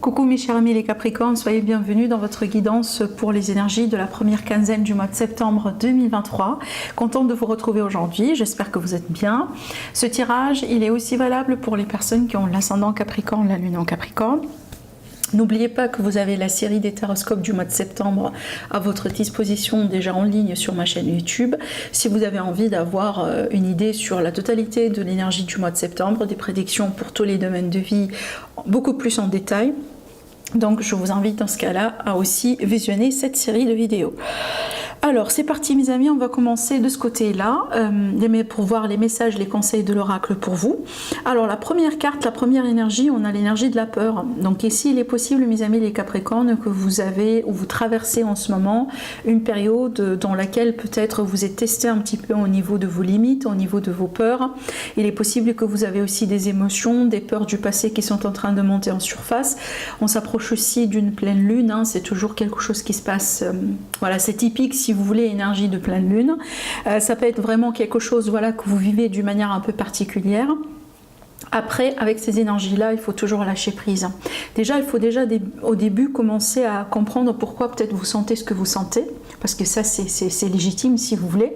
Coucou mes chers amis les Capricornes, soyez bienvenus dans votre guidance pour les énergies de la première quinzaine du mois de septembre 2023. Contente de vous retrouver aujourd'hui, j'espère que vous êtes bien. Ce tirage, il est aussi valable pour les personnes qui ont l'ascendant Capricorne, la lune en Capricorne. N'oubliez pas que vous avez la série des taroscopes du mois de septembre à votre disposition déjà en ligne sur ma chaîne YouTube. Si vous avez envie d'avoir une idée sur la totalité de l'énergie du mois de septembre, des prédictions pour tous les domaines de vie beaucoup plus en détail. Donc je vous invite dans ce cas-là à aussi visionner cette série de vidéos. Alors c'est parti mes amis, on va commencer de ce côté-là pour voir les messages, les conseils de l'oracle pour vous. Alors la première carte, la première énergie, on a l'énergie de la peur. Donc ici il est possible mes amis les Capricornes que vous avez ou vous traversez en ce moment une période dans laquelle peut-être vous êtes testé un petit peu au niveau de vos limites, au niveau de vos peurs. Il est possible que vous avez aussi des émotions, des peurs du passé qui sont en train de monter en surface. On s'approche aussi d'une pleine lune, hein, c'est toujours quelque chose qui se passe, voilà c'est typique si vous voulez énergie de pleine lune, ça peut être vraiment quelque chose voilà, que vous vivez d'une manière un peu particulière. Après, avec ces énergies-là, il faut toujours lâcher prise. Déjà, il faut au début commencer à comprendre pourquoi peut-être vous sentez ce que vous sentez, parce que ça, c'est légitime si vous voulez.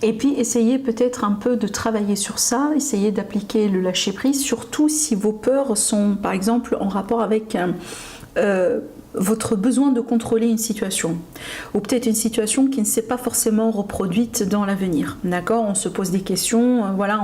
Et puis, essayez peut-être un peu de travailler sur ça, essayez d'appliquer le lâcher prise, surtout si vos peurs sont, par exemple, en rapport avec votre besoin de contrôler une situation ou peut-être une situation qui ne s'est pas forcément reproduite dans l'avenir, d'accord, on se pose des questions, voilà,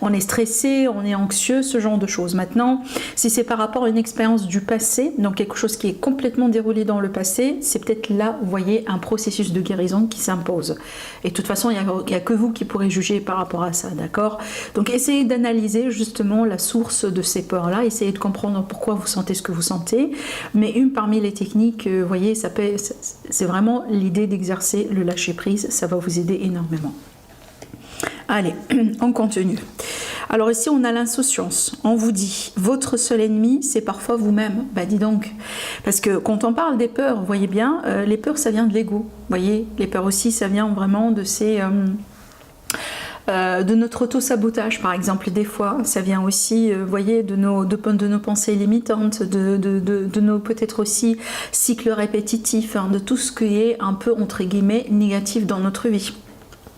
on est stressé, on est anxieux, ce genre de choses. Maintenant, si c'est par rapport à une expérience du passé, donc quelque chose qui est complètement déroulé dans le passé, c'est peut-être là, vous voyez, un processus de guérison qui s'impose. Et de toute façon, il n'y a que vous qui pourrez juger par rapport à ça, d'accord. Donc essayez d'analyser justement la source de ces peurs-là, essayez de comprendre pourquoi vous sentez ce que vous sentez, mais parmi les techniques, vous voyez, c'est vraiment l'idée d'exercer le lâcher prise, ça va vous aider énormément. Allez, on continue. Alors ici on a l'insouciance, on vous dit, votre seul ennemi c'est parfois vous-même, bah dis donc, parce que quand on parle des peurs, vous voyez bien, les peurs ça vient de l'ego, vous voyez, les peurs aussi ça vient vraiment de ces... de notre auto-sabotage par exemple, des fois ça vient aussi voyez, de nos pensées limitantes, de nos peut-être aussi cycles répétitifs, hein, de tout ce qui est un peu entre guillemets négatif dans notre vie.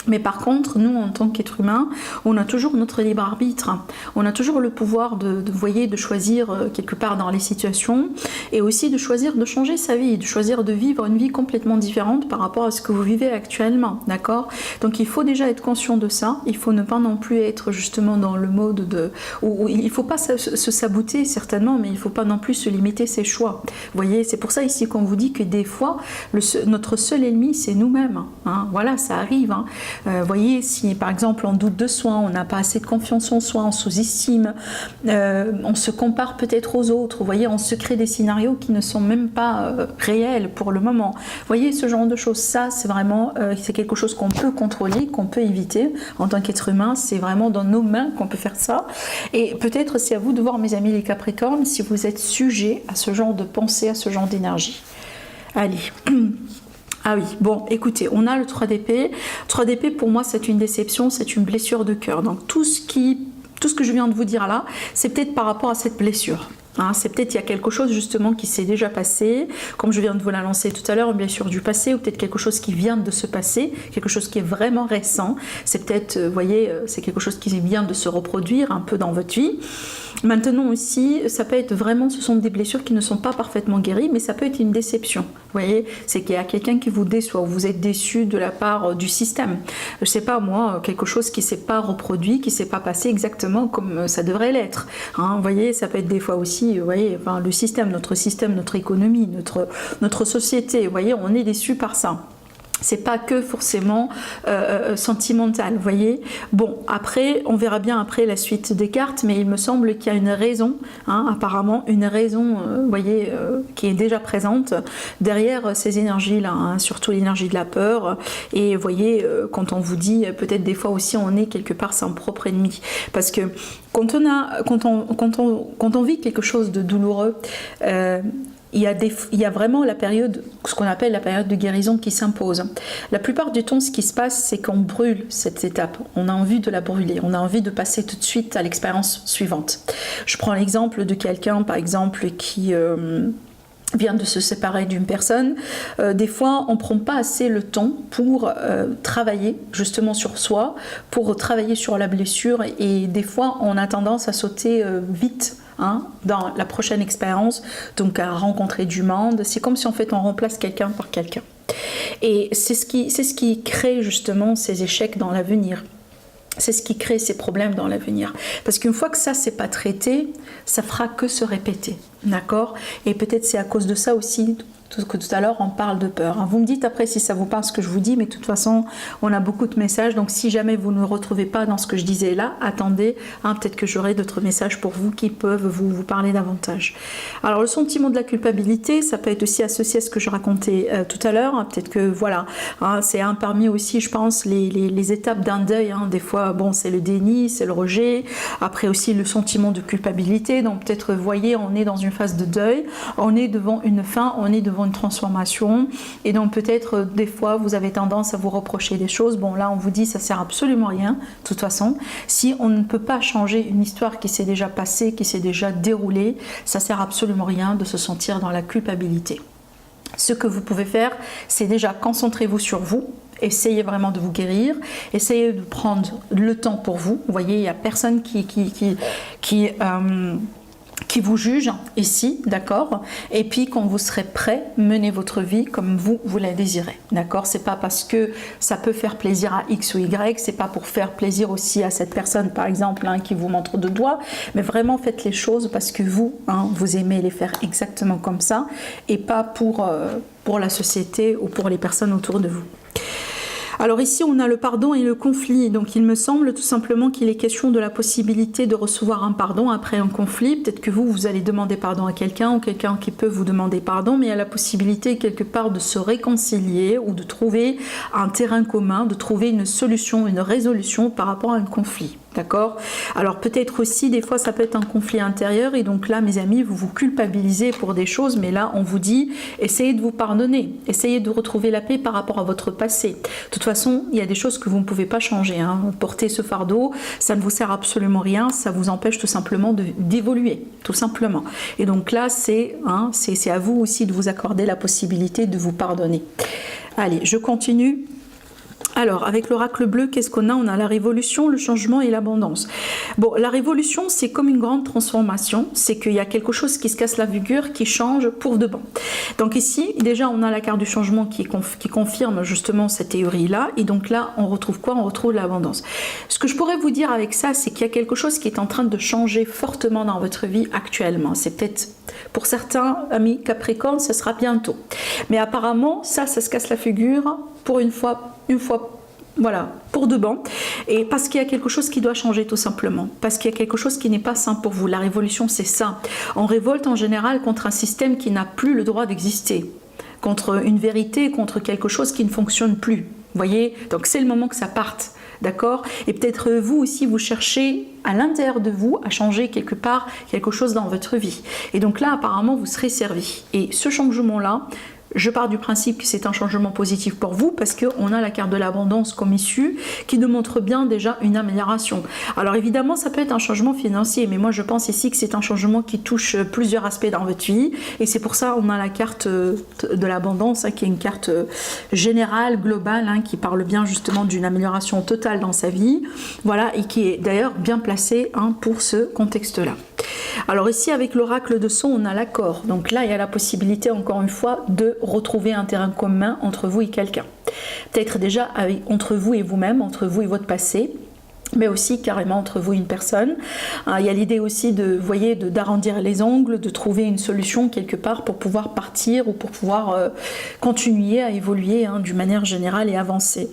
Mais par contre, nous, en tant qu'être humain, on a toujours notre libre arbitre. On a toujours le pouvoir de choisir quelque part dans les situations et aussi de choisir de changer sa vie, de choisir de vivre une vie complètement différente par rapport à ce que vous vivez actuellement, d'accord? Donc il faut déjà être conscient de ça. Il faut ne pas non plus être justement dans le mode où il ne faut pas se saboter certainement, mais il ne faut pas non plus se limiter ses choix. Vous voyez, c'est pour ça ici qu'on vous dit que des fois, notre seul ennemi, c'est nous-mêmes. Hein. Voilà, ça arrive. Hein. Voyez, si par exemple on doute de soi, on n'a pas assez de confiance en soi, on sous-estime, on se compare peut-être aux autres, vous voyez, on se crée des scénarios qui ne sont même pas réels pour le moment. Vous voyez, ce genre de choses, ça c'est vraiment, c'est quelque chose qu'on peut contrôler, qu'on peut éviter en tant qu'être humain, c'est vraiment dans nos mains qu'on peut faire ça. Et peut-être c'est à vous de voir mes amis les Capricornes si vous êtes sujet à ce genre de pensée, à ce genre d'énergie. Allez. Ah oui, bon, écoutez, on a le 3 d'épée. 3 d'épée, pour moi, c'est une déception, c'est une blessure de cœur. Donc, tout ce que je viens de vous dire là, c'est peut-être par rapport à cette blessure. Hein, c'est peut-être il y a quelque chose justement qui s'est déjà passé, comme je viens de vous l'annoncer tout à l'heure, une blessure du passé, ou peut-être quelque chose qui vient de se passer, quelque chose qui est vraiment récent. C'est peut-être, vous voyez, c'est quelque chose qui vient de se reproduire un peu dans votre vie. Maintenant aussi, ça peut être vraiment, ce sont des blessures qui ne sont pas parfaitement guéries, mais ça peut être une déception. Vous voyez, c'est qu'il y a quelqu'un qui vous déçoit, ou vous êtes déçu de la part du système. Je sais pas moi, quelque chose qui s'est pas reproduit, qui s'est pas passé exactement comme ça devrait l'être. Hein, vous voyez, ça peut être des fois aussi, vous voyez, enfin, le système, notre économie, notre société. Vous voyez, on est déçu par ça. C'est pas que forcément sentimental, vous voyez. Bon, après, on verra bien après la suite des cartes, mais il me semble qu'il y a une raison, hein, apparemment, une raison, vous voyez, qui est déjà présente derrière ces énergies-là, hein, surtout l'énergie de la peur. Et vous voyez, quand on vous dit, peut-être des fois aussi, on est quelque part son propre ennemi. Parce que quand on vit quelque chose de douloureux, il y a vraiment la période, ce qu'on appelle la période de guérison qui s'impose. La plupart du temps, ce qui se passe, c'est qu'on brûle cette étape. On a envie de la brûler. On a envie de passer tout de suite à l'expérience suivante. Je prends l'exemple de quelqu'un, par exemple, qui vient de se séparer d'une personne. Des fois, on ne prend pas assez le temps pour travailler justement sur soi, pour travailler sur la blessure. Et des fois, on a tendance à sauter vite dans la prochaine expérience, donc à rencontrer du monde. C'est comme si en fait on remplace quelqu'un par quelqu'un. Et c'est ce qui crée justement ces échecs dans l'avenir. C'est ce qui crée ces problèmes dans l'avenir. Parce qu'une fois que ça, c'est pas traité, ça fera que se répéter. D'accord? Et peut-être c'est à cause de ça aussi que tout à l'heure on parle de peur. Vous me dites après si ça vous parle ce que je vous dis, mais de toute façon on a beaucoup de messages, donc si jamais vous ne me retrouvez pas dans ce que je disais là, attendez, peut-être que j'aurai d'autres messages pour vous qui peuvent vous parler davantage. Alors le sentiment de la culpabilité, ça peut être aussi associé à ce que je racontais tout à l'heure, peut-être que voilà, c'est parmi aussi je pense les étapes d'un deuil, des fois bon c'est le déni, c'est le rejet, après aussi le sentiment de culpabilité, donc peut-être vous voyez on est dans une phase de deuil, on est devant une fin, on est devant une transformation, et donc peut-être des fois vous avez tendance à vous reprocher des choses. Bon là on vous dit ça sert absolument à rien de toute façon. Si on ne peut pas changer une histoire qui s'est déjà passée, qui s'est déjà déroulée, ça sert absolument rien de se sentir dans la culpabilité. Ce que vous pouvez faire, c'est déjà concentrez-vous sur vous. Essayez vraiment de vous guérir, essayez de prendre le temps pour vous. Vous voyez, il n'y a personne qui vous juge ici, d'accord? Et puis quand vous serez prêt, menez votre vie comme vous la désirez, d'accord? C'est pas parce que ça peut faire plaisir à X ou Y, c'est pas pour faire plaisir aussi à cette personne par exemple qui vous montre de doigts, mais vraiment faites les choses parce que vous aimez les faire exactement comme ça et pas pour la société ou pour les personnes autour de vous. Alors ici, on a le pardon et le conflit. Donc il me semble tout simplement qu'il est question de la possibilité de recevoir un pardon après un conflit. Peut-être que vous allez demander pardon à quelqu'un ou quelqu'un qui peut vous demander pardon, mais il y a la possibilité quelque part de se réconcilier ou de trouver un terrain commun, de trouver une solution, une résolution par rapport à un conflit. D'accord? Alors peut-être aussi, des fois, ça peut être un conflit intérieur et donc là, mes amis, vous vous culpabilisez pour des choses, mais là, on vous dit, essayez de vous pardonner, essayez de retrouver la paix par rapport à votre passé. De toute façon, il y a des choses que vous ne pouvez pas changer. Porter ce fardeau, ça ne vous sert absolument rien, ça vous empêche tout simplement d'évoluer, tout simplement. Et donc là, c'est à vous aussi de vous accorder la possibilité de vous pardonner. Allez, je continue. Alors, avec l'oracle bleu, qu'est-ce qu'on a? On a la révolution, le changement et l'abondance. Bon, la révolution, c'est comme une grande transformation. C'est qu'il y a quelque chose qui se casse la figure, qui change pour de bon. Donc ici, déjà, on a la carte du changement qui confirme justement cette théorie-là. Et donc là, on retrouve quoi? On retrouve l'abondance. Ce que je pourrais vous dire avec ça, c'est qu'il y a quelque chose qui est en train de changer fortement dans votre vie actuellement. C'est peut-être, pour certains amis Capricorne, ça sera bientôt. Mais apparemment, ça se casse la figure pour une fois, voilà, pour de bon, et parce qu'il y a quelque chose qui doit changer tout simplement, parce qu'il y a quelque chose qui n'est pas sain pour vous. La révolution, c'est ça. On révolte en général contre un système qui n'a plus le droit d'exister, contre une vérité, contre quelque chose qui ne fonctionne plus. Vous voyez, donc c'est le moment que ça parte, d'accord? Et peut-être vous aussi, vous cherchez à l'intérieur de vous à changer quelque part quelque chose dans votre vie. Et donc là, apparemment, vous serez servi. Et ce changement-là, je pars du principe que c'est un changement positif pour vous parce qu'on a la carte de l'abondance comme issue qui nous montre bien déjà une amélioration. Alors évidemment, ça peut être un changement financier, mais moi je pense ici que c'est un changement qui touche plusieurs aspects dans votre vie et c'est pour ça qu'on a la carte de l'abondance qui est une carte générale, globale, qui parle bien justement d'une amélioration totale dans sa vie, voilà, et qui est d'ailleurs bien placée pour ce contexte-là. Alors ici avec l'oracle de son, on a l'accord. Donc là, il y a la possibilité encore une fois de retrouver un terrain commun entre vous et quelqu'un. Peut-être déjà entre vous et vous-même, entre vous et votre passé, mais aussi carrément entre vous et une personne. Il y a l'idée aussi d'arrondir les ongles, de trouver une solution quelque part pour pouvoir partir ou pour pouvoir continuer à évoluer d'une manière générale et avancer.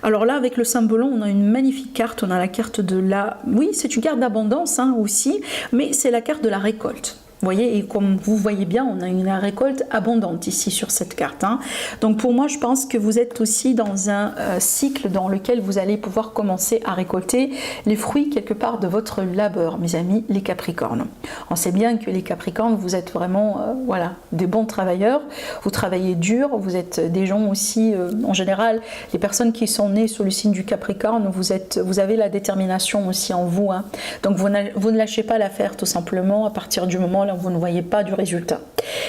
Alors là, avec le symbolon, on a une magnifique carte, on a la carte de la... Oui, c'est une carte d'abondance aussi, mais c'est la carte de la récolte. Vous voyez, et comme vous voyez bien, on a une récolte abondante ici sur cette carte. Hein. Donc pour moi, je pense que vous êtes aussi dans un cycle dans lequel vous allez pouvoir commencer à récolter les fruits quelque part de votre labeur, mes amis, les Capricornes. On sait bien que les Capricornes, vous êtes vraiment voilà, des bons travailleurs, vous travaillez dur, vous êtes des gens aussi, en général, les personnes qui sont nées sous le signe du Capricorne, vous avez la détermination aussi en vous. Hein. Donc vous ne lâchez pas l'affaire tout simplement à partir du moment là où vous ne voyez pas du résultat.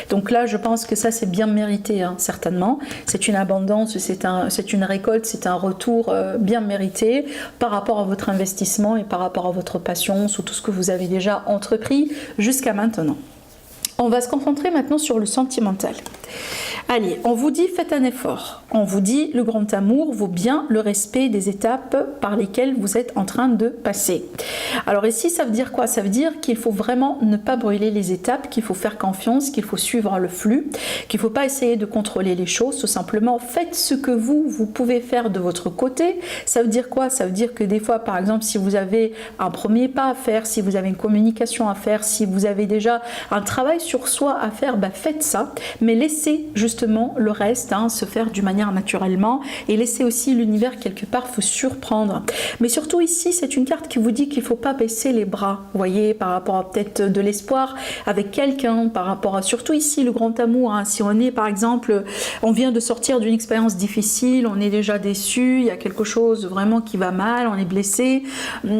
Donc là, je pense que ça c'est bien mérité, hein, certainement. C'est une abondance, c'est une récolte, c'est un retour bien mérité par rapport à votre investissement et par rapport à votre patience ou tout ce que vous avez déjà entrepris jusqu'à maintenant. On va se concentrer maintenant sur le sentimental. Allez, on vous dit faites un effort. On vous dit le grand amour vaut bien le respect des étapes par lesquelles vous êtes en train de passer. Alors ici, ça veut dire quoi? Ça veut dire qu'il faut vraiment ne pas brûler les étapes, qu'il faut faire confiance, qu'il faut suivre le flux, qu'il ne faut pas essayer de contrôler les choses. Tout simplement, faites ce que vous pouvez faire de votre côté. Ça veut dire quoi? Ça veut dire que des fois, par exemple, si vous avez un premier pas à faire, si vous avez une communication à faire, si vous avez déjà un travail sur soi à faire, bah faites ça, mais laissez justement le reste se faire d'une manière naturellement et laissez aussi l'univers quelque part vous surprendre. Mais surtout ici, c'est une carte qui vous dit qu'il ne faut pas baisser les bras, vous voyez, par rapport à peut-être de l'espoir avec quelqu'un, par rapport à surtout ici le grand amour. Hein. Si on est par exemple, on vient de sortir d'une expérience difficile, on est déjà déçu, il y a quelque chose vraiment qui va mal, on est blessé,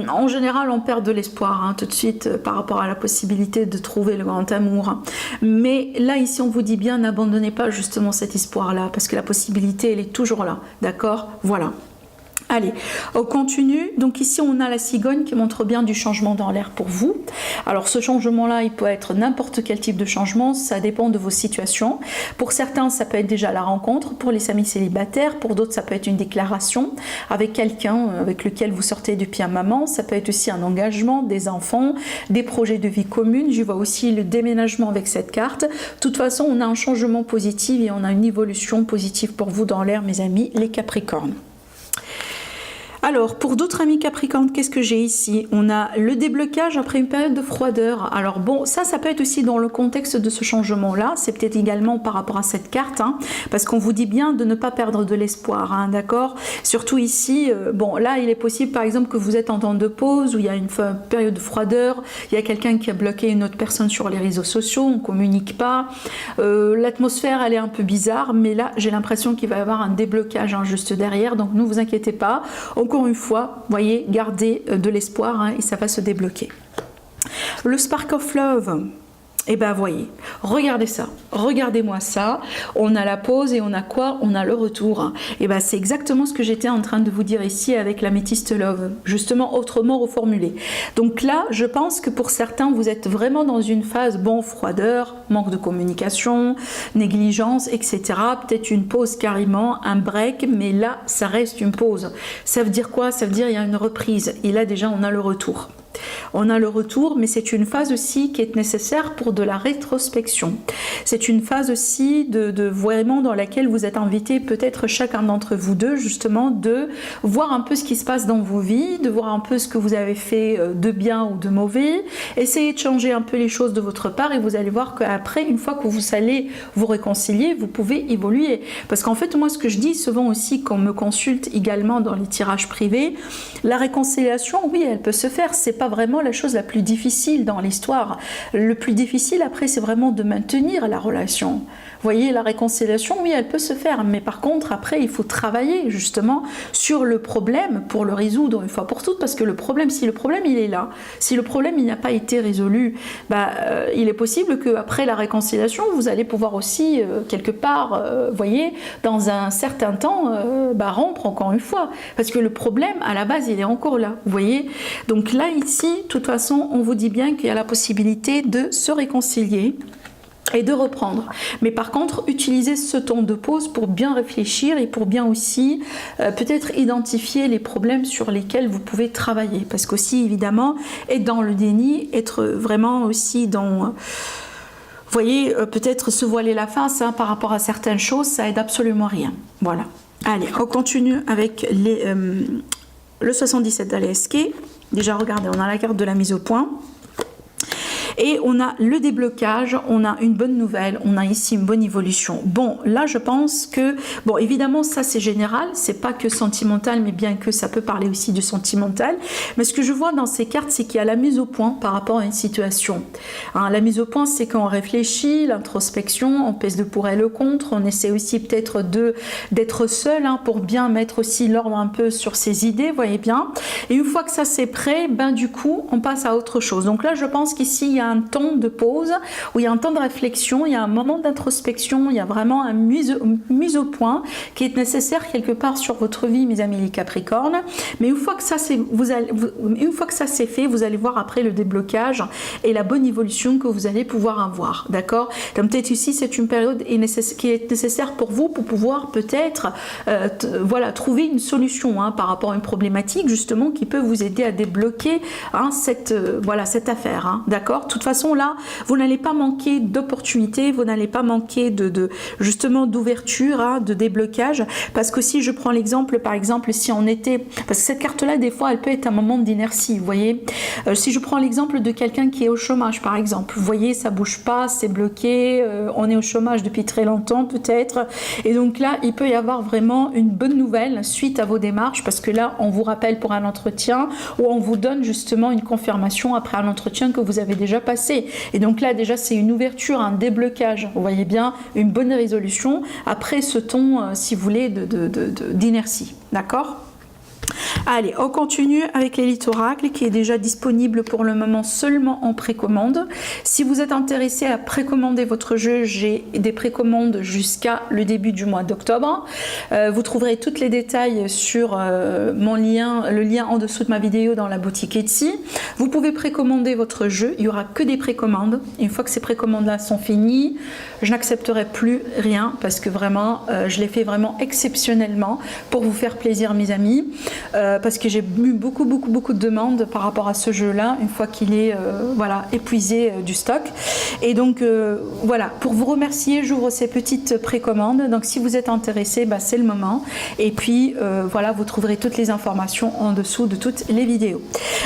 en général on perd de l'espoir tout de suite par rapport à la possibilité de trouver le grand amour. Mais là ici on vous dit bien, n'abandonnez pas justement cet espoir-là, parce que la possibilité, elle est toujours là, d'accord? Voilà. Allez, on continue. Donc ici, on a la cigogne qui montre bien du changement dans l'air pour vous. Alors ce changement-là, il peut être n'importe quel type de changement, ça dépend de vos situations. Pour certains, ça peut être déjà la rencontre, pour les amis célibataires, pour d'autres, ça peut être une déclaration avec quelqu'un avec lequel vous sortez depuis un moment, ça peut être aussi un engagement, des enfants, des projets de vie commune. Je vois aussi le déménagement avec cette carte. De toute façon, on a un changement positif et on a une évolution positive pour vous dans l'air, mes amis, les Capricornes. Alors, pour d'autres amis Capricorne, qu'est-ce que j'ai ici? On a le déblocage après une période de froideur. Alors bon, ça peut être aussi dans le contexte de ce changement-là. C'est peut-être également par rapport à cette carte, parce qu'on vous dit bien de ne pas perdre de l'espoir, d'accord? Surtout ici, bon, là, il est possible, par exemple, que vous êtes en temps de pause, où il y a une période de froideur, il y a quelqu'un qui a bloqué une autre personne sur les réseaux sociaux, on ne communique pas. L'atmosphère, elle est un peu bizarre, mais là, j'ai l'impression qu'il va y avoir un déblocage juste derrière, donc ne vous inquiétez pas. Encore une fois, voyez, gardez de l'espoir et ça va se débloquer. Le Spark of Love, et ben voyez, regardez ça, regardez-moi ça, on a la pause et on a quoi? On a le retour. Et ben c'est exactement ce que j'étais en train de vous dire ici avec l'Améthyste Love, justement autrement reformulé. Donc là, je pense que pour certains, vous êtes vraiment dans une phase, bon, froideur, manque de communication, négligence, etc. Peut-être une pause carrément, un break, mais là, ça reste une pause. Ça veut dire quoi? Ça veut dire il y a une reprise, et là déjà, on a le retour. On a le retour, mais c'est une phase aussi qui est nécessaire pour de la rétrospection. C'est une phase aussi de vraiment dans laquelle vous êtes invité, peut-être chacun d'entre vous deux, justement, de voir un peu ce qui se passe dans vos vies, de voir un peu ce que vous avez fait de bien ou de mauvais, essayez de changer un peu les choses de votre part et vous allez voir qu'après, une fois que vous allez vous réconcilier, vous pouvez évoluer. Parce qu'en fait, moi, ce que je dis souvent aussi, qu'on me consulte également dans les tirages privés, la réconciliation, oui, elle peut se faire, c'est pas vraiment la chose la plus difficile dans l'histoire. Le plus difficile après, c'est vraiment de maintenir la relation. Vous voyez, la réconciliation, oui, elle peut se faire, mais par contre, après, il faut travailler justement sur le problème pour le résoudre une fois pour toutes, parce que le problème, si le problème il est là, si le problème il n'a pas été résolu, il est possible qu'après la réconciliation, vous allez pouvoir aussi quelque part, voyez, dans un certain temps, rompre encore une fois, parce que le problème à la base, il est encore là, vous voyez. Donc là, ici, de toute façon, on vous dit bien qu'il y a la possibilité de se réconcilier et de reprendre. Mais par contre, utilisez ce temps de pause pour bien réfléchir et pour bien aussi peut-être identifier les problèmes sur lesquels vous pouvez travailler. Parce qu'aussi, évidemment, être dans le déni, être vraiment aussi dans... Vous voyez, peut-être se voiler la face par rapport à certaines choses, ça aide absolument rien. Voilà. Allez, on continue avec le 77 d'Aleske. Déjà, regardez, on a la carte de la mise au point. Et on a le déblocage, on a une bonne nouvelle, on a ici une bonne évolution. Bon, là je pense que, bon évidemment ça c'est général, c'est pas que sentimental, mais bien que ça peut parler aussi de sentimental. Mais ce que je vois dans ces cartes, c'est qu'il y a la mise au point par rapport à une situation. Hein, la mise au point, c'est quand on réfléchit, l'introspection, on pèse le pour et le contre, on essaie aussi peut-être d'être seul hein, pour bien mettre aussi l'ordre un peu sur ses idées, voyez bien. Et une fois que ça c'est prêt, ben du coup on passe à autre chose. Donc là je pense qu'ici il y a un temps de pause, où il y a un temps de réflexion, il y a un moment d'introspection, il y a vraiment une mise au point qui est nécessaire quelque part sur votre vie, mes amis les Capricornes. Mais une fois que ça c'est fait, vous allez voir après le déblocage et la bonne évolution que vous allez pouvoir avoir, d'accord? Donc peut-être ici c'est une période qui est nécessaire pour vous pour pouvoir peut-être voilà, trouver une solution hein, par rapport à une problématique justement qui peut vous aider à débloquer hein, cette affaire, hein, d'accord? De toute façon là, vous n'allez pas manquer d'opportunités, vous n'allez pas manquer justement d'ouverture, hein, de déblocage, parce que si je prends l'exemple, par exemple, si on était, parce que cette carte-là, des fois, elle peut être un moment d'inertie, vous voyez. Si je prends l'exemple de quelqu'un qui est au chômage, par exemple, vous voyez, ça bouge pas, c'est bloqué, on est au chômage depuis très longtemps peut-être, et donc là, il peut y avoir vraiment une bonne nouvelle suite à vos démarches, parce que là, on vous rappelle pour un entretien, ou on vous donne justement une confirmation après un entretien que vous avez déjà passé. Et donc là, déjà, c'est une ouverture, un déblocage, vous voyez bien, une bonne résolution après ce ton, si vous voulez, d'inertie, d'accord? Allez, on continue avec l'Élite Oracle qui est déjà disponible pour le moment seulement en précommande. Si vous êtes intéressé à précommander votre jeu, j'ai des précommandes jusqu'à le début du mois d'octobre. Vous trouverez tous les détails sur mon lien, le lien en dessous de ma vidéo dans la boutique Etsy. Vous pouvez précommander votre jeu, il n'y aura que des précommandes. Une fois que ces précommandes-là sont finies, je n'accepterai plus rien parce que vraiment, je l'ai fait vraiment exceptionnellement pour vous faire plaisir, mes amis. Parce que j'ai eu beaucoup de demandes par rapport à ce jeu-là, une fois qu'il est voilà, épuisé du stock. Et donc, voilà, pour vous remercier, j'ouvre ces petites précommandes. Donc, si vous êtes intéressé, bah, c'est le moment. Et puis, voilà, vous trouverez toutes les informations en dessous de toutes les vidéos.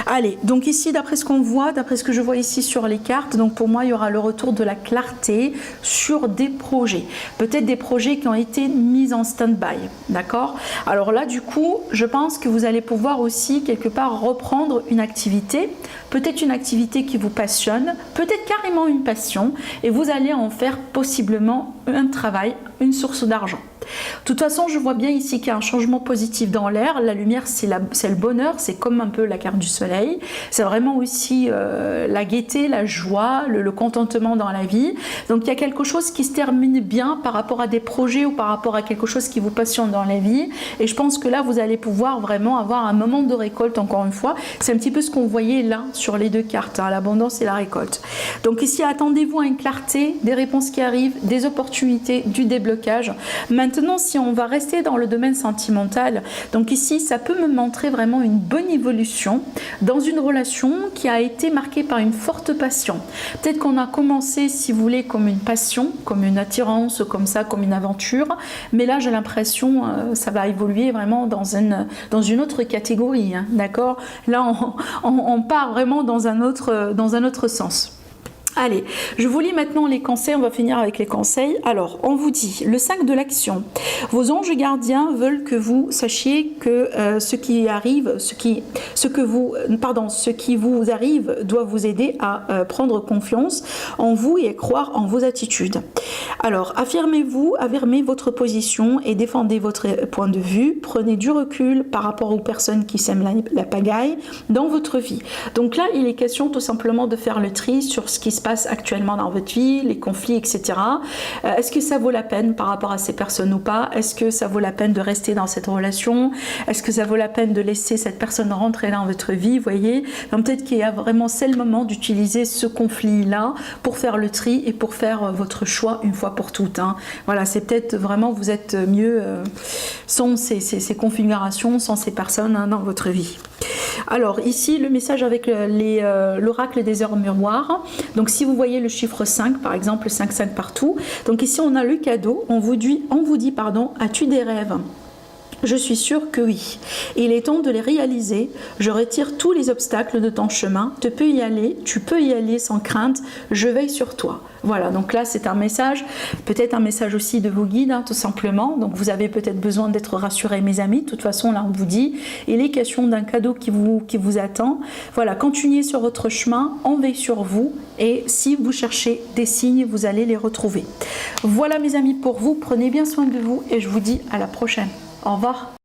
Allez, donc ici, d'après ce qu'on voit, d'après ce que je vois ici sur les cartes, donc pour moi, il y aura le retour de la clarté sur des projets. Peut-être des projets qui ont été mis en stand-by, d'accord? Alors là, du coup, je pense que vous allez pouvoir aussi quelque part reprendre une activité, peut-être une activité qui vous passionne, peut-être carrément une passion, et vous allez en faire possiblement un travail, une source d'argent. De toute façon, je vois bien ici qu'il y a un changement positif dans l'air. La lumière, c'est le bonheur, c'est comme un peu la carte du soleil. C'est vraiment aussi la gaieté, la joie, le contentement dans la vie. Donc, il y a quelque chose qui se termine bien par rapport à des projets ou par rapport à quelque chose qui vous passionne dans la vie. Et je pense que là, vous allez pouvoir vraiment avoir un moment de récolte, encore une fois. C'est un petit peu ce qu'on voyait là sur les deux cartes, hein, l'abondance et la récolte. Donc ici, attendez-vous à une clarté, des réponses qui arrivent, des opportunités, du déblocage. Maintenant, si on va rester dans le domaine sentimental, donc ici, ça peut me montrer vraiment une bonne évolution dans une relation qui a été marquée par une forte passion. Peut-être qu'on a commencé, si vous voulez, comme une passion, comme une attirance, comme ça, comme une aventure, mais là, j'ai l'impression ça va évoluer vraiment dans une autre catégorie, hein, d'accord? Là, on part vraiment dans un autre sens. Allez, je vous lis maintenant les conseils, on va finir avec les conseils. Alors, on vous dit, le 5 de l'action. Vos anges gardiens veulent que vous sachiez que ce qui vous arrive doit vous aider à prendre confiance en vous et à croire en vos attitudes. Alors, affirmez votre position et défendez votre point de vue. Prenez du recul par rapport aux personnes qui sèment la pagaille dans votre vie. Donc là, il est question tout simplement de faire le tri sur ce qui se passe actuellement dans votre vie, les conflits, etc. Est-ce que ça vaut la peine par rapport à ces personnes ou pas? Est-ce que ça vaut la peine de rester dans cette relation? Est-ce que ça vaut la peine de laisser cette personne rentrer dans votre vie? Vous voyez, donc peut-être qu'il y a vraiment, c'est le moment d'utiliser ce conflit-là pour faire le tri et pour faire votre choix une fois pour toutes, hein. Voilà, c'est peut-être vraiment, vous êtes mieux sans ces configurations, sans ces personnes, hein, dans votre vie. Alors ici, le message avec l'oracle des heures miroirs. Donc si vous voyez le chiffre 5, par exemple 5 partout, donc ici on a le cadeau, on vous dit, as-tu des rêves? Je suis sûre que oui. Il est temps de les réaliser. Je retire tous les obstacles de ton chemin. Tu peux y aller sans crainte. Je veille sur toi. Voilà, donc là c'est un message, peut-être un message aussi de vos guides, hein, tout simplement. Donc vous avez peut-être besoin d'être rassurés, mes amis. De toute façon, là on vous dit, il est question d'un cadeau qui vous attend. Voilà, continuez sur votre chemin, on veille sur vous. Et si vous cherchez des signes, vous allez les retrouver. Voilà mes amis pour vous. Prenez bien soin de vous et je vous dis à la prochaine. Au revoir.